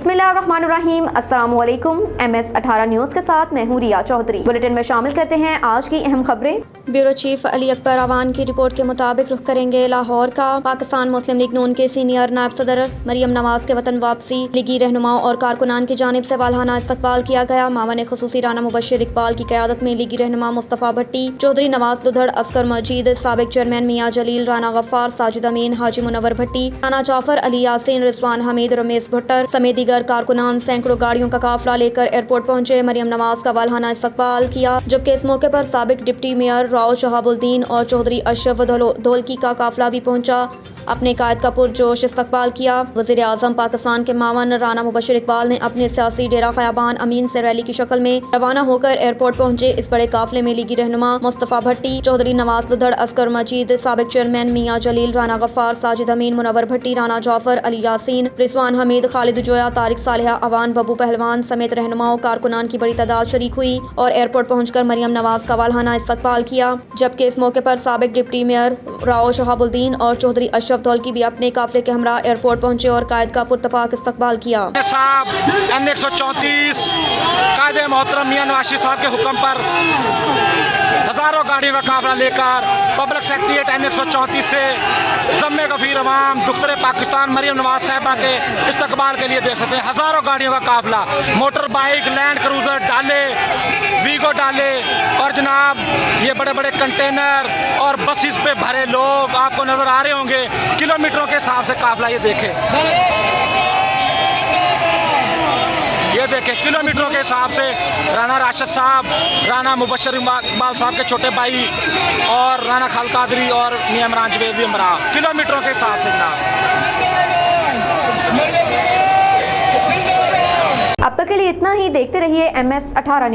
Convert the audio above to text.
बिस्मिल्लाहिर्रहमानिर्रहीम। अस्सलामुअलैकुम। MS18 news के साथ मैं हूँ रिया चौधरी। बुलेटिन में शामिल करते हैं आज की अहम खबरें। ब्यूरो चीफ अली अकबर अवान की रिपोर्ट के मुताबिक रुख करेंगे लाहौर का। पाकिस्तान मुस्लिम लीग नून के सीनियर नायब सदर मरियम नवाज के वतन वापसी। लीगी रहनुमाओं और कारकुनान की जानिब से वालहाना इस्तकबाल किया गया। मावन खुसूसी राना मुबश्शिर इकबाल की क़यादत में लीगी रहनुमा मुस्तफ़ा भट्टी, चौधरी नवाज दुधड़, असगर मजीद, साबिक चेयरमैन मियाँ जलील, राना गफ्फार, साजिद अमीन, हाजी मुनव्वर भट्टी, राना जाफर, अली यासीन, रिजवान हमीद, रमेश भट्टर समेत दीगर कारकुनान सैकड़ों गाड़ियों का काफिला लेकर एयरपोर्ट पहुंचे। मरियम नवाज का वालहाना इस्तकबाल किया, जबकि इस मौके पर साबिक डिप्टी मेयर राव शहाबुद्दीन और चौधरी अशरफ धोलकी का काफिला भी पहुंचा। अपने कायद का पुरजोश इस्तकबाल किया। वज़ीर आज़म पाकिस्तान के मावन राना मुबश्शिर इकबाल ने अपने सियासी डेरा ख़याबान अमीन से रैली की शक्ल में रवाना होकर एयरपोर्ट पहुंचे। इस बड़े काफिले में लीगी रहनुमा मुस्तफ़ा भट्टी, चौधरी नवाज दुधड़, असगर मजीद, साबिक चेयरमैन मियाँ जलील, राना गफ्फार, साजिद अमीन, मुनव्वर भट्टी, राना जाफर, अली यासीन, रिजवान हमीद, खालिद जोया, तारिक सालिहा, अवान, बब्बू पहलवान समेत रहनुमाओं कारकुनान की बड़ी तादाद शरीक हुई और एयरपोर्ट पहुंचकर मरियम नवाज का वालहाना इस्तकबाल किया। जबकि इस मौके पर साबिक डिप्टी मेयर राव शहाबुद्दीन और चौधरी अशरफ धौलकी भी अपने काफिले के हमरा एयरपोर्ट पहुंचे और कायद का पुरतपाक इस्तकबाल किया। N134 कायदे मोहतरम मियां नवाज साहब के हुक्म पर हजारों गाड़ियों का काफिला लेकर पब्लिक सेक्रेटेरिएट N134 से ज़म्मे गफीर अवाम दुख्तरे पाकिस्तान मरियम नवाज साहबा के इस्तकबाल के लिए देख सकते हैं। हजारों गाड़ियों का काफिला, मोटर बाइक, लैंड क्रूजर, डाले, वीगो डाले और जनाब ये बड़े बड़े कंटेनर और बसेस पे भरे लोग आपको नजर आ रहे होंगे। किलोमीटरों के हिसाब से काफिला ये देखें किलोमीटरों के हिसाब से राना राशिद साहब, राना मुबश्शिर इकबाल साहब के छोटे भाई और राना खाल कादरी और मियां इमरान जवेद भी हमरा किलोमीटरों के हिसाब से जनाब। अब तक के लिए इतना ही। देखते रहिए MS18।